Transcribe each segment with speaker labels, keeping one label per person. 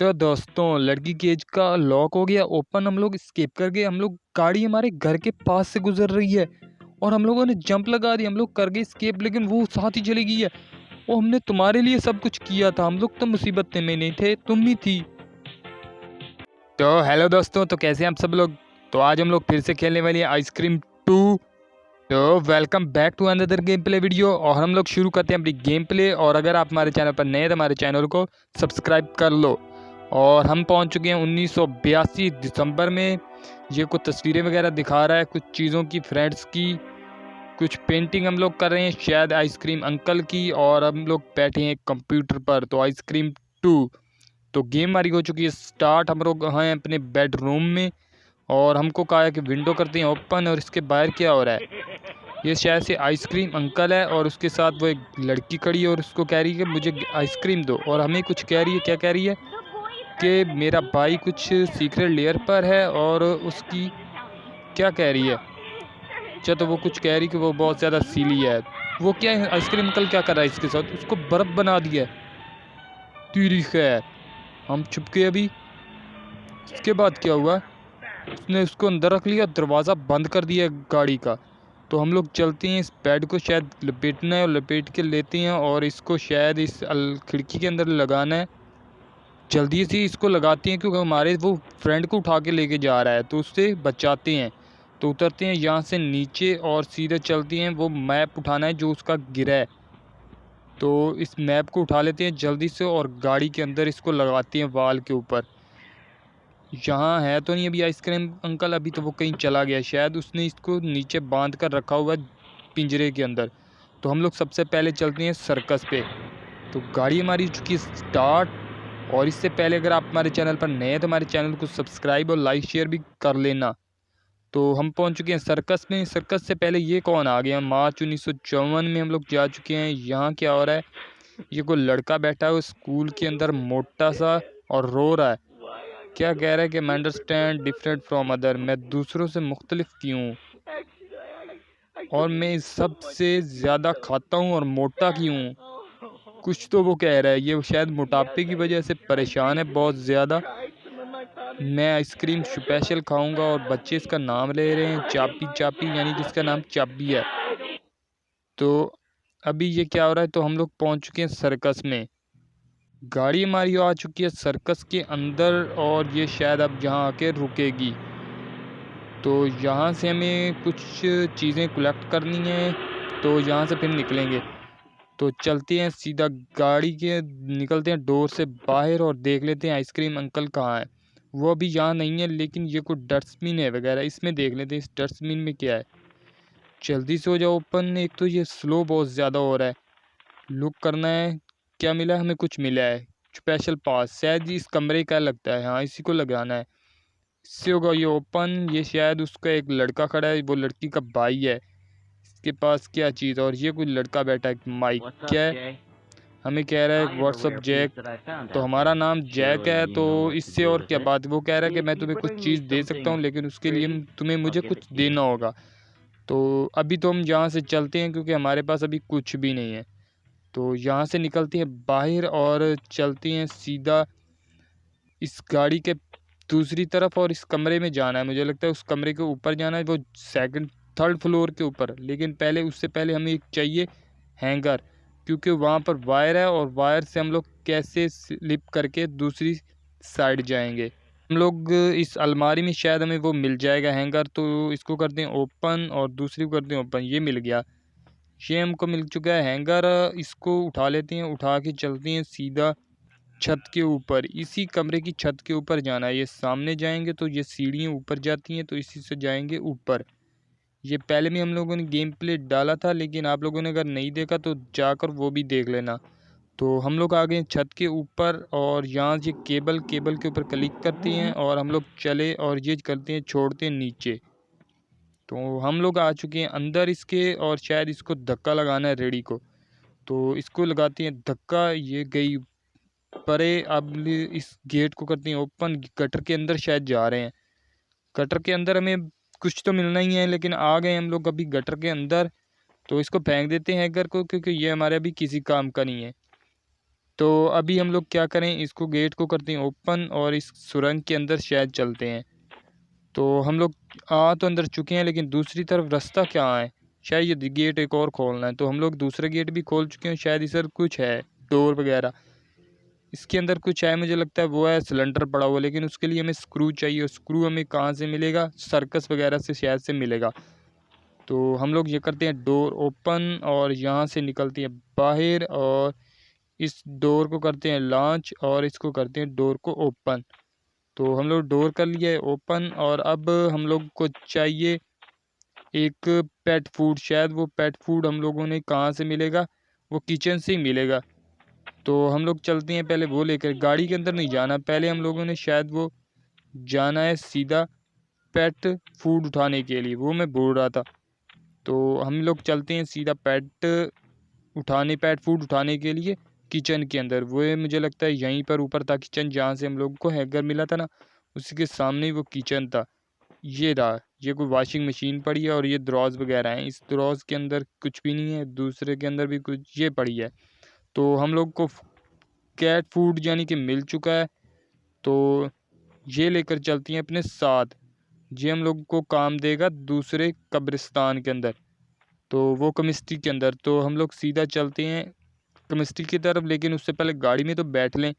Speaker 1: तो दोस्तों लड़की केज का लॉक हो गया ओपन। हम लोग स्केप कर गए। हम लोग गाड़ी हमारे घर के पास से गुजर रही है और हम लोगों ने जंप लगा दी। हम लोग कर गए स्केप, लेकिन वो साथ ही चली गई है। वो हमने तुम्हारे लिए सब कुछ किया था। हम लोग तो मुसीबत में नहीं थे, तुम ही थी। तो हेलो दोस्तों, तो कैसे हैं आप सब लोग। तो आज हम लोग फिर से खेलने वाले हैं आइसक्रीम 2। तो welcome back to another game play video. और हम लोग शुरू करते हैं अपनी गेम प्ले। और अगर आप हमारे चैनल पर नए हैं तो हमारे चैनल को सब्सक्राइब कर लो। और हम पहुंच चुके हैं 1982 दिसंबर में। ये कुछ तस्वीरें वगैरह दिखा रहा है, कुछ चीज़ों की, फ्रेंड्स की, कुछ पेंटिंग हम लोग कर रहे हैं शायद आइसक्रीम अंकल की। और हम लोग बैठे हैं कंप्यूटर पर। तो आइसक्रीम 2 तो गेम हमारी हो चुकी है स्टार्ट। हम लोग हैं अपने बेडरूम में और हमको कहा है कि विंडो करते हैं ओपन। और इसके बाहर क्या हो रहा है, ये शायद से आइसक्रीम अंकल है और उसके साथ वो एक लड़की खड़ी है और उसको कह रही है कि मुझे आइसक्रीम दो। और हमें कुछ कह रही है, क्या कह रही है कि मेरा भाई कुछ सीक्रेट लेयर पर है। और उसकी क्या कह रही है, अच्छा तो वो कुछ कह रही कि वो बहुत ज़्यादा सीली है। वो क्या है, आइसक्रीम अंकल क्या कर रहा है इसके साथ, उसको बर्फ़ बना दिया है। तेरी खैर, हम छुप गए अभी। इसके बाद क्या हुआ, उसने उसको अंदर रख लिया, दरवाज़ा बंद कर दिया गाड़ी का। तो हम लोग चलते हैं, इस बेड को शायद लपेटना है और लपेट के लेते हैं और इसको शायद इस खिड़की के अंदर लगाना है। जल्दी से इसको लगाते हैं क्योंकि हमारे वो फ्रेंड को उठा के लेके जा रहा है, तो उससे बचाते हैं। तो उतरते हैं यहाँ से नीचे और सीधे चलते हैं, वो मैप उठाना है जो उसका गिरा है। तो इस मैप को उठा लेते हैं जल्दी से और गाड़ी के अंदर इसको लगाते हैं वाल के ऊपर। यहाँ है तो नहीं अभी आइसक्रीम अंकल, अभी तो वो कहीं चला गया। शायद उसने इसको नीचे बांध कर रखा हुआ है पिंजरे के अंदर। तो हम लोग सबसे पहले चलते हैं सर्कस पे। तो गाड़ी हमारी हो चुकी है स्टार्ट। और इससे पहले अगर आप हमारे चैनल पर नए हैं तो हमारे चैनल को सब्सक्राइब और लाइक शेयर भी कर लेना। तो हम पहुंच चुके हैं सर्कस में। सर्कस से पहले ये कौन आ गया, मार्च 1954 में हम लोग जा चुके हैं। यहाँ क्या हो रहा है, ये कोई लड़का बैठा है स्कूल के अंदर मोटा सा और रो रहा है। क्या कह रहा है कि मैं अंडरस्टैंड डिफरेंट फ्रॉम अदर, मैं दूसरों से मुख्तलिफ क्यों हूँ और मैं सबसे ज़्यादा खाता हूँ और मोटा क्यों हूँ। कुछ तो वो कह रहा है, ये शायद मोटापे की वजह से परेशान है बहुत ज़्यादा। मैं आइसक्रीम स्पेशल खाऊंगा और बच्चे इसका नाम ले रहे हैं चापी चापी, यानी कि इसका नाम चाबी है। तो अभी ये क्या हो रहा है, तो हम लोग पहुंच चुके हैं सर्कस में। गाड़ी हमारी आ चुकी है सर्कस के अंदर और ये शायद अब यहाँ आके रुकेगी। तो यहाँ से हमें कुछ चीज़ें कलेक्ट करनी है, तो यहाँ से फिर निकलेंगे। तो चलते हैं सीधा गाड़ी के, निकलते हैं डोर से बाहर और देख लेते हैं आइसक्रीम अंकल कहाँ है। वो अभी यहाँ नहीं है, लेकिन ये कोई डस्टबिन है वगैरह, इसमें देख लेते हैं इस डस्टबिन में क्या है। जल्दी से हो जाओ ओपन। एक तो ये स्लो बहुत ज़्यादा हो रहा है। लुक करना है, क्या मिला, हमें कुछ मिला है स्पेशल पास, शायद इस कमरे का लगता है, हाँ इसी को लगाना है। इससे होगा ये ओपन। ये शायद उसका एक लड़का खड़ा है, वो लड़की का भाई है। इसके पास क्या चीज़, और ये कोई लड़का बैठा है, माइक क्या है, हमें कह रहा है व्हाट्सअप जैक। तो हमारा नाम जैक है, तो इससे और क्या बात। वो कह रहा है कि मैं तुम्हें कुछ चीज़ दे सकता हूँ, लेकिन उसके लिए तुम्हें मुझे कुछ देना होगा। तो अभी तो हम यहाँ से चलते हैं क्योंकि हमारे पास अभी कुछ भी नहीं है। तो यहाँ से निकलते हैं बाहर और चलते हैं सीधा इस गाड़ी के दूसरी तरफ। और इस कमरे में जाना है, मुझे लगता है उस कमरे के ऊपर जाना है, वो सेकंड थर्ड फ्लोर के ऊपर। लेकिन पहले, उससे पहले हमें एक चाहिए हैंगर, क्योंकि वहाँ पर वायर है और वायर से हम लोग कैसे स्लिप करके दूसरी साइड जाएंगे। हम लोग इस अलमारी में शायद हमें वो मिल जाएगा हैंगर। तो इसको करते हैं ओपन और दूसरी को करते हैं ओपन, ये मिल गया। ये हमको मिल चुका है हैंगर। इसको उठा लेते हैं, उठा के चलते हैं सीधा छत के ऊपर। इसी कमरे की छत के ऊपर जाना है। ये सामने जाएंगे तो ये सीढ़ियाँ ऊपर जाती हैं, तो इसी से जाएंगे ऊपर। ये पहले भी हम लोगों ने गेम प्ले डाला था, लेकिन आप लोगों ने अगर नहीं देखा तो जाकर वो भी देख लेना। तो हम लोग आ गए छत के ऊपर और यहाँ ये केबल के ऊपर क्लिक करते हैं और हम लोग चले और ये करते हैं, छोड़ते हैं नीचे। तो हम लोग आ चुके हैं अंदर इसके और शायद इसको धक्का लगाना है रेडी को। तो इसको लगाते हैं धक्का, ये गई परे। अब इस गेट को करते हैं ओपन। गटर के अंदर शायद जा रहे हैं। गटर के अंदर हमें कुछ तो मिलना ही है, लेकिन आ गए हम लोग अभी गटर के अंदर। तो इसको फेंक देते हैं हैकर को, क्योंकि ये हमारे अभी किसी काम का नहीं है। तो अभी हम लोग क्या करें, इसको गेट को करते हैं ओपन और इस सुरंग के अंदर शायद चलते हैं। तो हम लोग आ तो अंदर चुके हैं, लेकिन दूसरी तरफ रास्ता क्या है, शायद ये गेट एक और खोलना है। तो हम लोग दूसरे गेट भी खोल चुके हैं, शायद इधर कुछ है डोर वगैरह, इसके अंदर कुछ है मुझे लगता है, वो है सिलेंडर पड़ा हुआ, लेकिन उसके लिए हमें स्क्रू चाहिए। और स्क्रू हमें कहाँ से मिलेगा, सर्कस वगैरह से शायद से मिलेगा। तो हम लोग ये करते हैं डोर ओपन और यहाँ से निकलती है बाहर, और इस डोर को करते हैं लॉन्च और इसको करते हैं डोर को ओपन। तो हम लोग डोर कर लिया है ओपन, और अब हम लोग को चाहिए एक पेट फूड। शायद वो पेट फूड हम लोगों ने कहाँ से मिलेगा, वो किचन से ही मिलेगा। तो हम लोग चलते हैं पहले वो लेकर, गाड़ी के अंदर नहीं जाना, पहले हम लोगों ने शायद वो जाना है सीधा पेट फूड उठाने के लिए, वो मैं बोल रहा था। तो हम लोग चलते हैं सीधा पेट फूड उठाने के लिए किचन के अंदर। वो मुझे लगता है यहीं पर ऊपर था किचन, जहाँ से हम लोग को हैकर मिला था ना, उसी के सामने ही वो किचन था। ये रहा, ये कोई वॉशिंग मशीन पड़ी है और ये द्रॉज वगैरह हैं। इस द्रॉज के अंदर कुछ भी नहीं है, दूसरे के अंदर भी कुछ, ये पड़ी है। तो हम लोग को कैट फूड यानी कि मिल चुका है। तो ये लेकर चलती हैं अपने साथ, ये हम लोग को काम देगा दूसरे कब्रिस्तान के अंदर, तो वो केमिस्ट्री के अंदर। तो हम लोग सीधा चलते हैं केमिस्ट्री की तरफ, लेकिन उससे पहले गाड़ी में तो बैठ लें।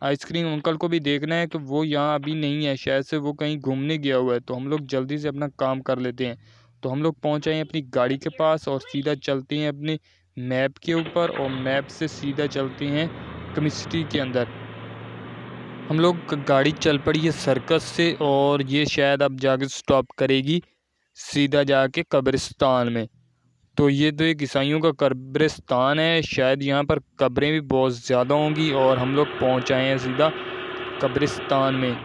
Speaker 1: आइसक्रीम अंकल को भी देखना है कि वो यहाँ अभी नहीं है, शायद से वो कहीं घूमने गया हुआ है। तो हम लोग जल्दी से अपना काम कर लेते हैं। तो हम लोग पहुँच आए अपनी गाड़ी के पास और सीधा चलते हैं अपने मैप के ऊपर, और मैप से सीधा चलते हैं केमिस्ट्री के अंदर। हम लोग गाड़ी चल पड़ी है सर्कस से, और ये शायद अब जाके स्टॉप करेगी सीधा जाके कब्रिस्तान में। तो ये तो एक ईसाइयों का कब्रिस्तान है, शायद यहाँ पर कब्रें भी बहुत ज़्यादा होंगी, और हम लोग पहुँच आए हैं सीधा कब्रिस्तान में।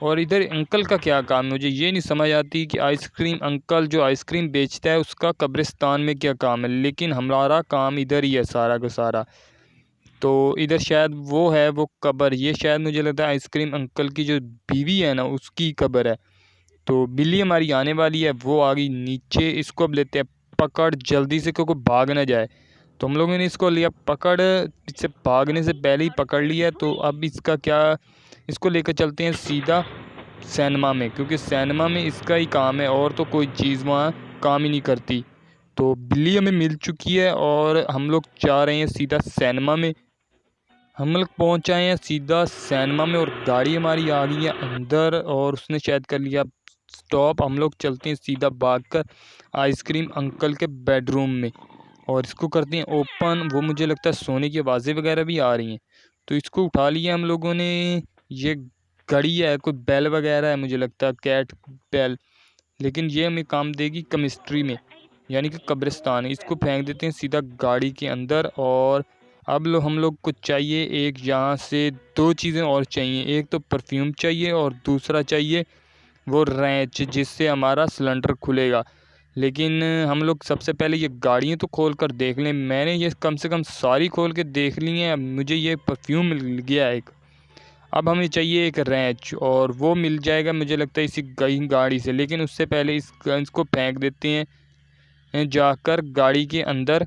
Speaker 1: और इधर अंकल का क्या काम है, मुझे ये नहीं समझ आती कि आइसक्रीम अंकल जो आइसक्रीम बेचता है उसका कब्रिस्तान में क्या काम है, लेकिन हमारा काम इधर ही है सारा का सारा। तो इधर शायद वो है वो कब्र, ये शायद मुझे लगता है आइसक्रीम अंकल की जो बीवी है ना उसकी कब्र है। तो बिल्ली हमारी आने वाली है, वो आ गई नीचे, इसको अब लेते हैं पकड़ जल्दी से, क्योंकि भाग ना जाए। तो हम लोगों ने इसको लिया पकड़, इससे भागने से पहले ही पकड़ लिया। तो अब इसका क्या, इसको लेकर चलते हैं सीधा सिनेमा में, क्योंकि सिनेमा में इसका ही काम है, और तो कोई चीज़ वहाँ काम ही नहीं करती। तो बिल्ली हमें मिल चुकी है और हम लोग जा रहे हैं सीधा सिनेमा में। हम लोग पहुँच आए हैं सीधा सिनेमा में, और गाड़ी हमारी आ गई है अंदर, और उसने शायद कर लिया स्टॉप। हम लोग चलते हैं सीधा भागकर आइसक्रीम अंकल के बेडरूम में, और इसको करते हैं ओपन। वो मुझे लगता है सोने की आवाज़ें वगैरह भी आ रही हैं, तो इसको उठा लिया हम लोगों ने। ये घड़ी है, कोई बेल वगैरह है, मुझे लगता है कैट बेल, लेकिन ये हमें काम देगी केमिस्ट्री में, यानी कि कब्रिस्तान। इसको फेंक देते हैं सीधा गाड़ी के अंदर। और अब हम लोग को चाहिए एक, यहाँ से दो चीज़ें और चाहिए, एक तो परफ्यूम चाहिए और दूसरा चाहिए वो रैंच, जिससे हमारा सिलेंडर खुलेगा। लेकिन हम लोग सबसे पहले ये गाड़ियाँ तो खोल कर देख लें, मैंने ये कम से कम सारी खोल के देख ली हैं। अब मुझे ये परफ्यूम मिल गया एक, अब हमें चाहिए एक रैंच, और वो मिल जाएगा मुझे लगता है इसी गाड़ी से। लेकिन उससे पहले इसको फेंक देते हैं जाकर गाड़ी के अंदर।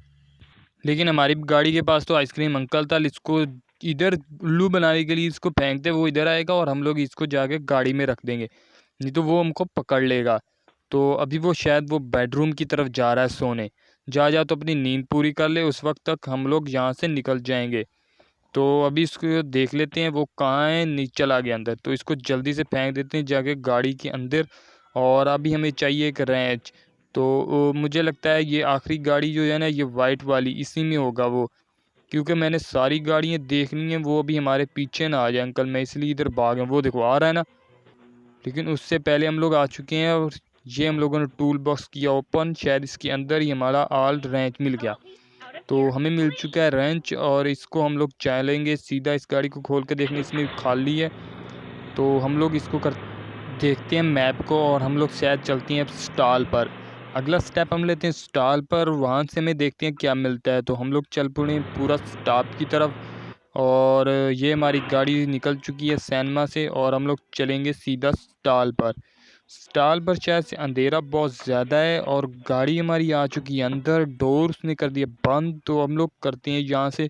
Speaker 1: लेकिन हमारी गाड़ी के पास तो आइसक्रीम अंकल था, इसको इधर उल्लू बनाने के लिए इसको फेंकते, वो इधर आएगा और हम लोग इसको जाके गाड़ी में रख देंगे, नहीं तो वो हमको पकड़ लेगा। तो अभी वो शायद वो बेडरूम की तरफ जा रहा है सोने, जा तो अपनी नींद पूरी कर ले, उस वक्त तक हम लोग यहाँ से निकल जाएंगे। तो अभी इसको देख लेते हैं वो कहाँ है, नीचे चला गया अंदर, तो इसको जल्दी से फेंक देते हैं जाके गाड़ी के अंदर। और अभी हमें चाहिए एक रैंच। तो मुझे लगता है ये आखिरी गाड़ी जो है ना, ये वाइट वाली, इसी में होगा वो, क्योंकि मैंने सारी गाड़ियाँ देख ली हैं, वो अभी हमारे पीछे ना आ जाए अंकल, मैं इसलिए इधर भाग गया। वो देखो आ रहा है ना, लेकिन उससे पहले हम लोग आ चुके हैं। और ये हम लोगों ने टूल बॉक्स किया ओपन, शायद इसके अंदर ही हमारा आल रैंच मिल गया। तो हमें मिल चुका है रेंच, और इसको हम लोग चलेंगे सीधा इस गाड़ी को खोल के देखने, इसमें खाली है। तो हम लोग इसको देखते हैं मैप को, और हम लोग शायद चलते हैं स्टॉल पर। अगला स्टेप हम लेते हैं स्टॉल पर, वहाँ से हमें देखते हैं क्या मिलता है। तो हम लोग चल पड़े पूरा स्टॉप की तरफ, और ये हमारी गाड़ी निकल चुकी है सिनेमा से, और हम लोग चलेंगे सीधा स्टॉल पर। स्टॉल पर शायद से अंधेरा बहुत ज़्यादा है, और गाड़ी हमारी आ चुकी है अंदर, डोर उसने कर दिया बंद। तो हम लोग करते हैं यहाँ से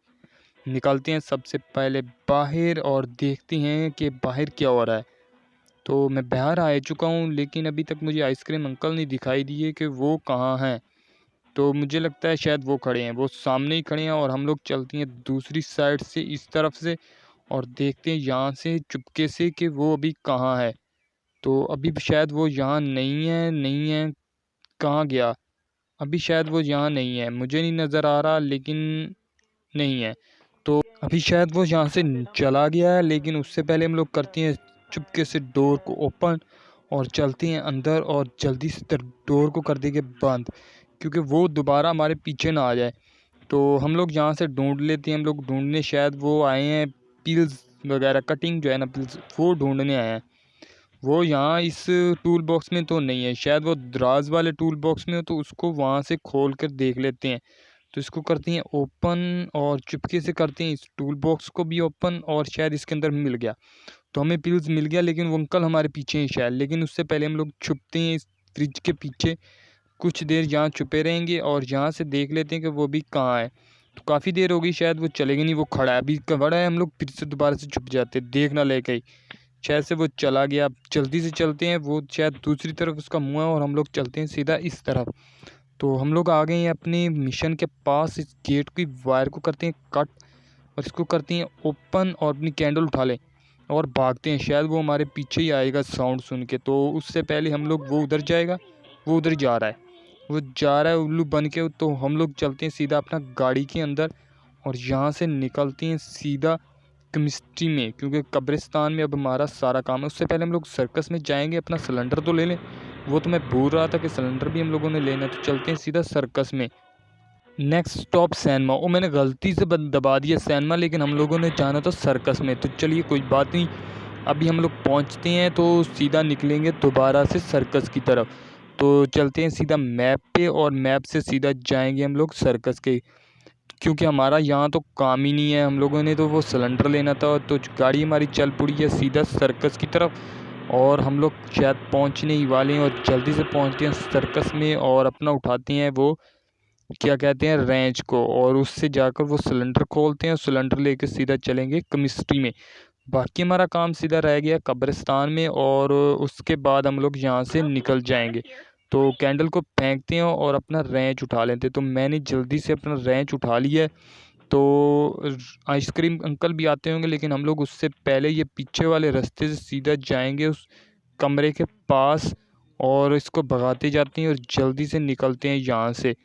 Speaker 1: निकलते हैं सबसे पहले बाहर और देखते हैं कि बाहर क्या हो रहा है। तो मैं बाहर आ चुका हूँ, लेकिन अभी तक मुझे आइसक्रीम अंकल नहीं दिखाई दिए कि वो कहाँ हैं। तो मुझे लगता है शायद वो खड़े हैं, वो सामने ही खड़े हैं। और हम लोग चलते हैं दूसरी साइड से इस तरफ से और देखते हैं यहाँ से चुपके से कि वो अभी कहाँ है। तो अभी शायद वो यहाँ नहीं है, कहाँ गया? अभी शायद वो यहाँ नहीं है, मुझे नहीं नज़र आ रहा, लेकिन नहीं है। तो अभी शायद वो यहाँ से चला गया है, लेकिन उससे पहले हम लोग करते हैं चुपके से डोर को ओपन और चलते हैं अंदर और जल्दी से डोर को कर देंगे बंद, क्योंकि वो दोबारा हमारे पीछे ना आ जाए। तो हम लोग यहाँ से ढूंढ लेते हैं, हम लोग ढूंढने शायद वो आए हैं पिल्स वगैरह, कटिंग जो है ना पिल्स, वो ढूंढने आए हैं। वो यहाँ इस टूल बॉक्स में तो नहीं है, शायद वो दराज वाले टूल बॉक्स में हो, तो उसको वहाँ से खोल कर देख लेते हैं। तो इसको करते हैं ओपन और चुपके से करते हैं इस टूल बॉक्स को भी ओपन, और शायद इसके अंदर मिल गया। तो हमें पिल्स मिल गया, लेकिन वो अंकल हमारे पीछे हैं शायद। लेकिन उससे पहले हम लोग छुपते हैं इस फ्रिज के पीछे, कुछ देर यहाँ छुपे रहेंगे और यहाँ से देख लेते हैं कि वो भी कहाँ है। तो काफ़ी देर हो गई, शायद वो चलेगा नहीं, वो खड़ा है अभी, खड़ा है। हम लोग फिर से दोबारा से छुप जाते, देख ना ले गई, शायद से वो चला गया। जल्दी से चलते हैं, वो शायद दूसरी तरफ उसका मुँह है और हम लोग चलते हैं सीधा इस तरफ। तो हम लोग आ गए हैं अपने मिशन के पास। इस गेट की वायर को करते हैं कट और इसको करते हैं ओपन और अपनी कैंडल उठा लें और भागते हैं। शायद वो हमारे पीछे ही आएगा साउंड सुन के। तो उससे पहले हम लोग, वो उधर जाएगा, वो उधर जा रहा है, वो जा रहा है उल्लू बन के। तो हम लोग चलते हैं सीधा अपना गाड़ी के अंदर और यहाँ से निकलते हैं सीधा केमिस्ट्री में, क्योंकि कब्रिस्तान में अब हमारा सारा काम है। उससे पहले हम लोग सर्कस में जाएंगे, अपना सिलेंडर तो ले लें। वो तो मैं भूल रहा था कि सिलेंडर भी हम लोगों ने लेना है। तो चलते हैं सीधा सर्कस में। Next stop cinema. ओ, मैंने गलती से दबा दिया सैनमा, लेकिन हम लोगों ने जाना था सर्कस में। तो चलिए कोई बात नहीं, अभी हम लोग पहुंचते हैं तो सीधा निकलेंगे दोबारा से सर्कस की तरफ। तो चलते हैं सीधा मैप पे और मैप से सीधा जाएंगे हम लोग सर्कस के, क्योंकि हमारा यहाँ तो काम ही नहीं है। हम लोगों ने तो वो सिलेंडर लेना था, तो गाड़ी हमारी चल पड़ी है सीधा सर्कस की तरफ। और हम लोग शायद पहुँचने ही वाले हैं और जल्दी से पहुँचते हैं सर्कस में और अपना उठाते हैं वो क्या कहते हैं रेंच को, और उससे जाकर वो सिलेंडर खोलते हैं। सिलेंडर लेके सीधा चलेंगे केमिस्ट्री में। बाकी हमारा काम सीधा रह गया कब्रिस्तान में, और उसके बाद हम लोग यहाँ से निकल जाएंगे। तो कैंडल को फेंकते हैं और अपना रेंच उठा लेते हैं। तो मैंने जल्दी से अपना रेंच उठा लिया है। तो आइसक्रीम अंकल भी आते होंगे, लेकिन हम लोग उससे पहले ये पीछे वाले रास्ते से सीधा जाएंगे उस कमरे के पास और इसको भगाते जाते हैं और जल्दी से निकलते हैं यहाँ से।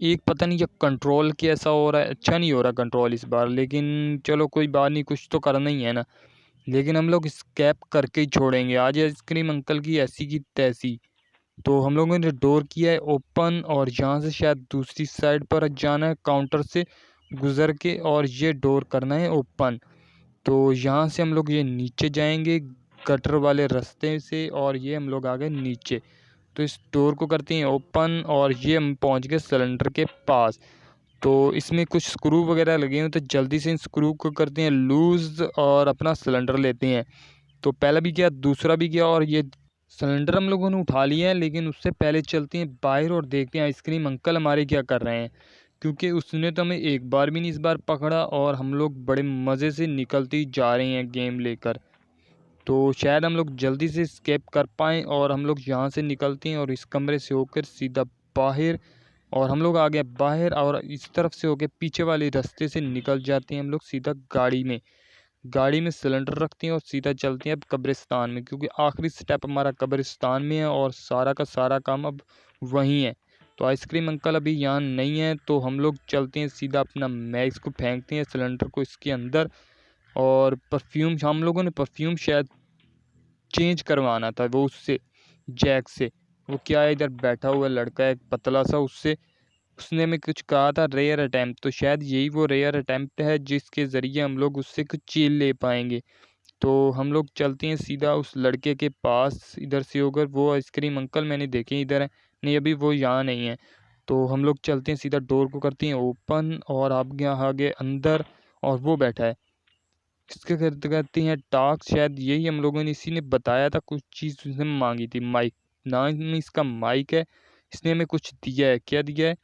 Speaker 1: एक पता नहीं ये कंट्रोल कैसा हो रहा है, अच्छा नहीं हो रहा कंट्रोल इस बार, लेकिन चलो कोई बात नहीं, कुछ तो करना ही है ना। लेकिन हम लोग स्कैप करके ही छोड़ेंगे आज आइसक्रीम अंकल की ऐसी की तैसी। तो हम लोगों ने डोर किया है ओपन और यहाँ से शायद दूसरी साइड पर जाना है, काउंटर से गुजर के, और ये डोर करना है ओपन। तो यहाँ से हम लोग ये नीचे जाएंगे गटर वाले रास्ते से, और ये हम लोग आ गए नीचे। तो इस डोर को करते हैं ओपन और ये हम पहुँच गए सिलेंडर के पास। तो इसमें कुछ स्क्रू वगैरह लगे हैं, तो जल्दी से इन स्क्रू को करते हैं लूज़ और अपना सिलेंडर लेते हैं। तो पहला भी किया, दूसरा भी किया, और ये सिलेंडर हम लोगों ने उठा लिया है। लेकिन उससे पहले चलते हैं बाहर और देखते हैं आइसक्रीम अंकल हमारे क्या कर रहे हैं, क्योंकि उसने तो हमें एक बार भी नहीं इस बार पकड़ा और हम लोग बड़े मज़े से निकलते ही जा रहे हैं गेम लेकर। तो शायद हम लोग जल्दी से स्केप कर पाएँ और हम लोग यहाँ से निकलते हैं और इस कमरे से होकर सीधा बाहर, और हम लोग आ गए बाहर और इस तरफ से होके पीछे वाले रास्ते से निकल जाते हैं हम लोग सीधा गाड़ी में। गाड़ी में सिलेंडर रखते हैं और सीधा चलते हैं अब कब्रिस्तान में, क्योंकि आखिरी स्टेप हमारा कब्रिस्तान में है और सारा का सारा काम अब वहीं है। तो आइसक्रीम अंकल अभी यहाँ नहीं है, तो हम लोग चलते हैं सीधा अपना मैक्स को फेंकते हैं सिलेंडर को इसके अंदर। और परफ्यूम, हम लोगों ने परफ्यूम शायद चेंज करवाना था वो उससे, जैक से। वो क्या है, इधर बैठा हुआ लड़का है एक पतला सा, उससे उसने हमें कुछ कहा था रेयर अटैम्प्ट। तो शायद यही वो रेयर अटैम्प्ट है जिसके ज़रिए हम लोग उससे कुछ चील ले पाएंगे। तो हम लोग चलते हैं सीधा उस लड़के के पास इधर से होकर। वो आइसक्रीम अंकल मैंने देखे इधर है, नहीं अभी वो यहाँ नहीं है। तो हम लोग चलते हैं सीधा, डोर को करते हैं ओपन और आगे आगे अंदर, और वो बैठा है। इसके करते करते हैं टास्क, शायद यही हम लोगों ने, इसी ने बताया था कुछ चीज़ उसने मांगी थी। माइक नाम में इसका माइक है, इसने हमें कुछ दिया है। क्या दिया है?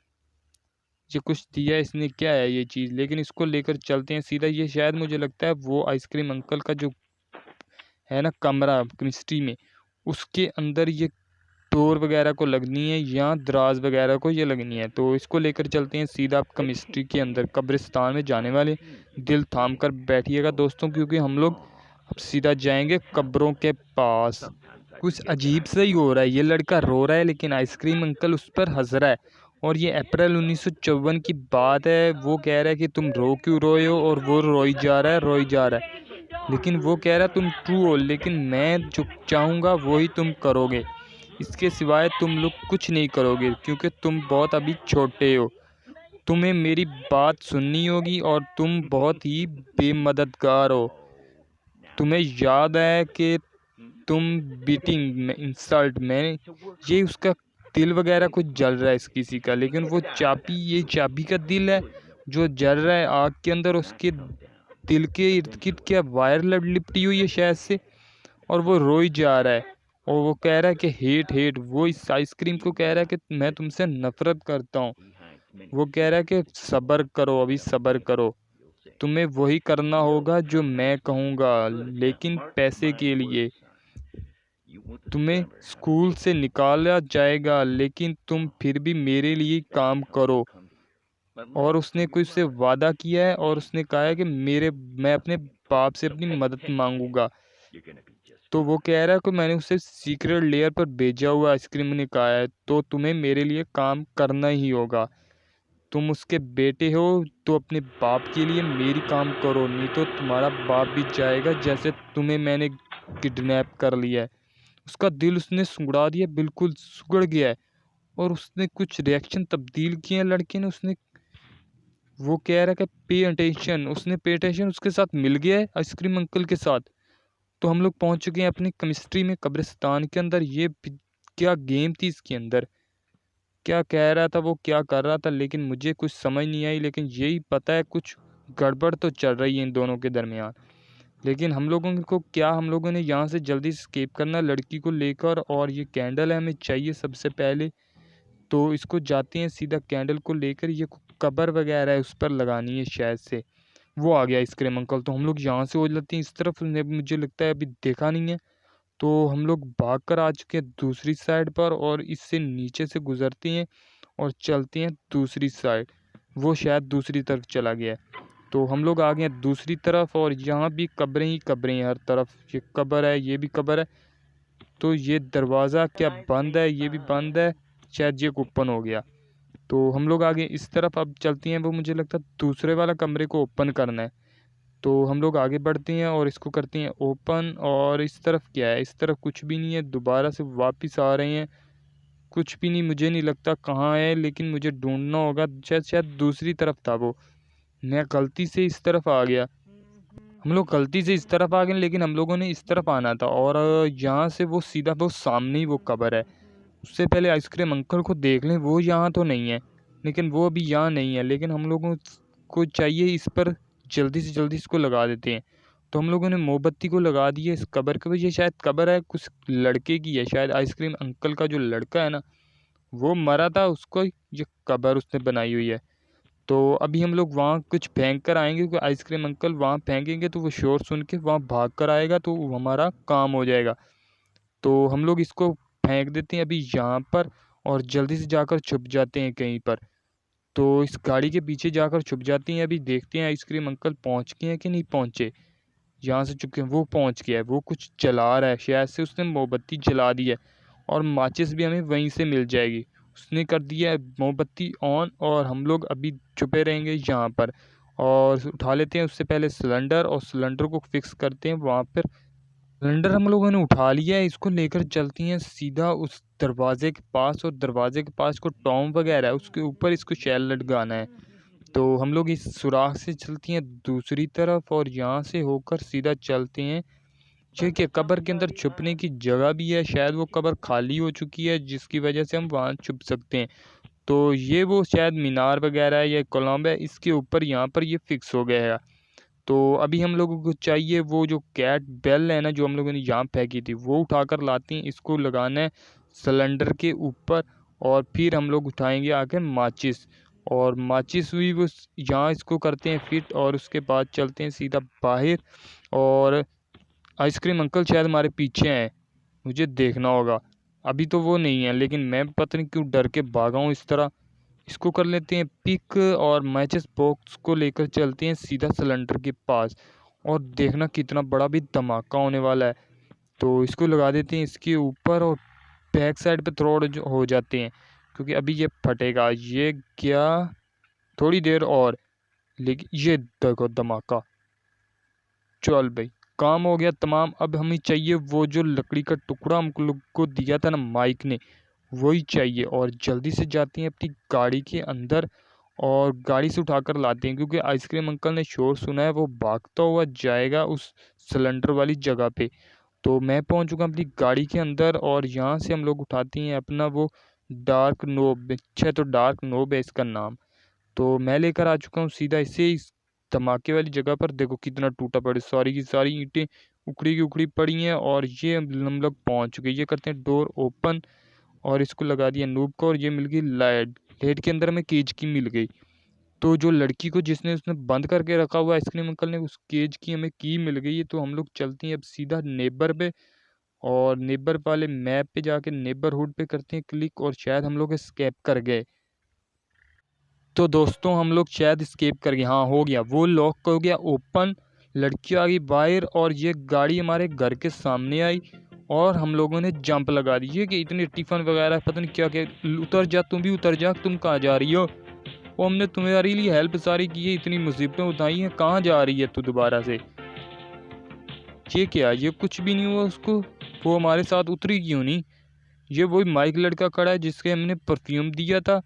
Speaker 1: ये कुछ दिया है, इसने क्या है ये चीज़, लेकिन इसको लेकर चलते हैं सीधा। ये शायद मुझे लगता है वो आइसक्रीम अंकल का जो है ना कमरा केमिस्ट्री में, उसके अंदर ये डोर वगैरह को लगनी है या दराज वगैरह को ये लगनी है। तो इसको लेकर चलते हैं सीधा केमिस्ट्री के अंदर, कब्रिस्तान में जाने वाले। दिल थाम कर बैठिएगा दोस्तों, क्योंकि हम लोग अब सीधा जाएंगे कब्रों के पास। कुछ अजीब सा ही हो रहा है, ये लड़का रो रहा है लेकिन आइसक्रीम अंकल उस पर हंस रहा है। और ये अप्रैल 1954 की बात है। वो कह रहा है कि तुम रो क्यों रोए हो, और वो रोई जा रहा है रोई जा रहा है। लेकिन वो कह रहा है तुम ट्रू हो, लेकिन मैं जो चाहूँगा वही तुम करोगे, इसके सिवाय तुम लोग कुछ नहीं करोगे, क्योंकि तुम बहुत अभी छोटे हो। तुम्हें मेरी बात सुननी होगी और तुम बहुत ही बेमददगार हो। तुम्हें याद है कि तुम बीटिंग में इंसल्ट में, ये उसका दिल वगैरह कुछ जल रहा है इस किसी का, लेकिन वो चाबी, ये चाबी का दिल है जो जल रहा है आग के अंदर। उसके दिल के इर्द गिर्द क्या वायर लिपटी हुई है शायद से, और वो रोई जा रहा है। और वो कह रहा है कि हेट हेट, वो इस आइसक्रीम को कह रहा है कि मैं तुमसे नफरत करता हूँ। वो कह रहा है कि सब्र करो, अभी सब्र करो, तुम्हें वही करना होगा जो मैं कहूँगा, लेकिन पैसे के लिए। तुम्हें स्कूल से निकाला जाएगा, लेकिन तुम फिर भी मेरे लिए काम करो। और उसने कुछ से वादा किया है, और उसने कहा है कि मैं अपने बाप से अपनी मदद मांगूंगा। तो वो कह रहा है कि मैंने उसे सीक्रेट लेयर पर भेजा हुआ, आइसक्रीम ने कहा है, तो तुम्हें मेरे लिए काम करना ही होगा। तुम उसके बेटे हो तो अपने बाप के लिए मेरी काम करो, नहीं तो तुम्हारा बाप भी जाएगा जैसे तुम्हें मैंने किडनैप कर लिया है। उसका दिल उसने सुगड़ा दिया, बिल्कुल सुगड़ गया है। और उसने कुछ रिएक्शन तब्दील किए हैं लड़के ने। उसने, वो कह रहा है कि पे अटेंशन, उसने पे अटेंशन उसके साथ मिल गया है आइसक्रीम अंकल के साथ। तो हम लोग पहुंच चुके हैं अपनी केमिस्ट्री में कब्रिस्तान के अंदर। क्या गेम थी इसके अंदर, क्या कह रहा था, वो क्या कर रहा था, लेकिन मुझे कुछ समझ नहीं आई। लेकिन यही पता है कुछ गड़बड़ तो चल रही है इन दोनों के दरमियान। लेकिन हम लोगों को क्या, हम लोगों ने यहाँ से जल्दी स्केप करना है लड़की को लेकर, और ये कैंडल है हमें चाहिए सबसे पहले। तो इसको जाते हैं सीधा कैंडल को लेकर, ये कबर वगैरह है उस पर लगानी है शायद से। वो आ गया आइसक्रीम अंकल, तो हम लोग यहाँ से हो जाते हैं इस तरफ। उसने मुझे लगता है अभी देखा नहीं है, तो हम लोग भाग कर आ चुके हैं दूसरी साइड पर, और इससे नीचे से गुजरते हैं और चलते हैं दूसरी साइड। वो शायद दूसरी तरफ चला गया है। तो हम लोग आ गए हैं दूसरी तरफ, और यहाँ भी कब्रें ही कब्रें हैं हर तरफ। ये कब्र है, ये भी कब्र है। तो ये दरवाज़ा क्या बंद है, ये भी बंद है, शायद ये ओपन हो गया। तो हम लोग आगे इस तरफ अब चलती हैं। वो मुझे लगता है दूसरे वाला कमरे को ओपन करना है। तो हम लोग आगे बढ़ते हैं और इसको करते हैं ओपन। और इस तरफ क्या है, इस तरफ कुछ भी नहीं है। दोबारा से वापस आ रहे हैं, कुछ भी नहीं, मुझे नहीं लगता कहाँ है, लेकिन मुझे ढूंढना होगा। शायद शायद दूसरी तरफ था वो, मैं गलती से इस तरफ आ गया। हम लोग गलती से इस तरफ आ गए, लेकिन हम लोगों ने इस तरफ आना था। और यहाँ से वो सीधा वो सामने ही वो कब्र है। उससे पहले आइसक्रीम अंकल को देख लें, वो यहाँ तो नहीं है, लेकिन वो अभी यहाँ नहीं है। लेकिन हम लोगों को चाहिए इस पर जल्दी से जल्दी इसको लगा देते हैं। तो हम लोगों ने मोमबत्ती को लगा दी है इस कब्र के। ये शायद कब्र है कुछ लड़के की है, शायद आइसक्रीम अंकल का जो लड़का है ना, वो मरा था, उसको ये कब्र उसने बनाई हुई है। तो अभी हम लोग वहाँ कुछ फेंक कर आएंगे, क्योंकि आइसक्रीम अंकल वहाँ फेंकेंगे तो वो शोर सुन के वहाँ भाग कर आएगा, तो हमारा काम हो जाएगा। तो हम लोग इसको फेंक देते हैं अभी यहाँ पर, और जल्दी से जाकर छुप जाते हैं कहीं पर। तो इस गाड़ी के पीछे जाकर छुप जाते हैं। अभी देखते हैं आइसक्रीम अंकल पहुँच गए हैं कि नहीं पहुँचे। यहाँ से चुके हैं, वो पहुँच गया है, वो कुछ जला रहा है शायद से, उसने मोमबत्ती जला दी है। और माचिस भी हमें वहीं से मिल जाएगी। उसने कर दिया है मोमबत्ती ऑन, और हम लोग अभी छुपे रहेंगे यहाँ पर। और उठा लेते हैं उससे पहले सिलेंडर, और सिलेंडर को फिक्स करते हैं वहाँ पर। सिलेंडर हम लोगों ने उठा लिया है, इसको लेकर चलती हैं सीधा उस दरवाजे के पास। और दरवाजे के पास को टॉम वगैरह है, उसके ऊपर इसको शैल लटकाना है। तो हम लोग इस सुराख से चलती हैं दूसरी तरफ, और यहाँ से होकर सीधा चलते हैं। ठीक है, कब्र के अंदर छुपने की जगह भी है, शायद वो कब्र खाली हो चुकी है जिसकी वजह से हम वहाँ छुप सकते हैं। तो ये वो शायद मीनार वगैरह है या कोलम्ब है, इसके ऊपर यहाँ पर ये फिक्स हो गया है। तो अभी हम लोगों को चाहिए वो जो कैट बेल है ना, जो हम लोगों ने यहाँ फेंकी थी, वो उठाकर लाते हैं, इसको लगाना है सिलेंडर के ऊपर। और फिर हम लोग उठाएंगे आके माचिस, और माचिस हुई वो यहाँ इसको करते हैं फिट और उसके बाद चलते हैं सीधा बाहर। और आइसक्रीम अंकल शायद हमारे पीछे हैं, मुझे देखना होगा। अभी तो वो नहीं है, लेकिन मैं पता नहीं क्यों डर के भागा हूँ इस तरह। इसको कर लेते हैं पिक और मैचेस बॉक्स को लेकर चलते हैं सीधा सिलेंडर के पास। और देखना कितना बड़ा भी धमाका होने वाला है। तो इसको लगा देते हैं इसके ऊपर और बैक साइड पे थोड़ा हो जाते हैं, क्योंकि अभी ये फटेगा। ये क्या, थोड़ी देर और, लेकिन ये देखो धमाका। चल भाई, काम हो गया तमाम। अब हमें चाहिए वो जो लकड़ी का टुकड़ा हम लोग को दिया था ना माइक ने, वही चाहिए। और जल्दी से जाते हैं अपनी गाड़ी के अंदर और गाड़ी से उठाकर लाते हैं, क्योंकि आइसक्रीम अंकल ने शोर सुना है, वो भागता हुआ जाएगा उस सिलेंडर वाली जगह पे। तो मैं पहुंच चुका अपनी गाड़ी के अंदर और यहाँ से हम लोग उठाते हैं अपना वो डार्क नोब। अच्छा, तो डार्क नोब है इसका नाम। तो मैं लेकर आ चुका हूँ सीधा इसे इस धमाके वाली जगह पर। देखो कितना टूटा पड़ा, सारी की सारी ईंटें उखड़ी की उखड़ी पड़ी हैं। और ये हम लोग पहुँच चुके। ये करते हैं डोर ओपन और इसको लगा दिया नूब को। और ये मिल गई लाइट। लाइट के अंदर हमें केज की मिल गई। तो जो लड़की को जिसने उसने बंद करके रखा हुआ आइसक्रीम अंकल ने, उस केज की हमें की मिल गई है। तो हम लोग चलते हैं अब सीधा नेबर पे और नेबर वाले मैप पे जाके नेबरहुड पे करते हैं क्लिक और शायद हम लोग एस्केप कर गए। तो दोस्तों हम लोग शायद एस्केप कर गए। हाँ, हो गया, वो लॉक हो गया ओपन। लड़की आ गई बाहर और ये गाड़ी हमारे घर के सामने आई और हम लोगों ने जंप लगा दी। ये कि इतने टिफ़िन वगैरह पता नहीं क्या क्या। उतर जा, तुम भी उतर जा। तुम कहाँ जा रही हो? वो हमने तुम्हारे लिए हेल्प सारी की है, इतनी मुसीबतें उठाई हैं, कहाँ जा रही है तू दोबारा से? ये क्या, ये कुछ भी नहीं हुआ उसको, वो हमारे साथ उतरी क्यों नहीं? ये वही माइक लड़का खड़ा है जिसके हमने परफ्यूम दिया था।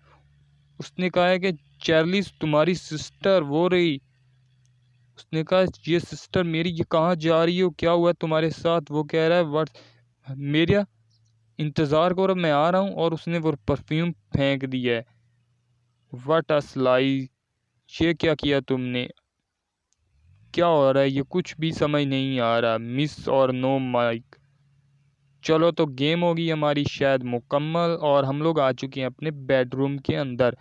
Speaker 1: उसने कहा है कि चार्लिस तुम्हारी सिस्टर वो रही। उसने कहा ये सिस्टर मेरी, ये कहाँ जा रही हो, क्या हुआ तुम्हारे साथ? वो कह रहा है व्हाट, मेरा इंतज़ार करो मैं आ रहा हूँ। और उसने वो परफ्यूम फेंक दिया है। व्हाट अ स्लाई, ये क्या किया तुमने? क्या हो रहा है, ये कुछ भी समझ नहीं आ रहा। मिस और नो माइक। चलो, तो गेम होगी हमारी शायद मुकम्मल और हम लोग आ चुके हैं अपने बेडरूम के अंदर।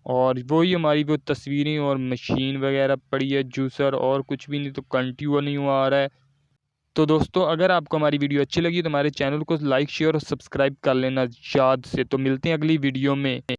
Speaker 1: और वही हमारी वो तस्वीरें और मशीन वगैरह पड़ी है, जूसर, और कुछ भी नहीं। तो कंटिन्यू नहीं हुआ आ रहा है। तो दोस्तों अगर आपको हमारी वीडियो अच्छी लगी तो हमारे चैनल को लाइक शेयर और सब्सक्राइब कर लेना याद से। तो मिलते हैं अगली वीडियो में।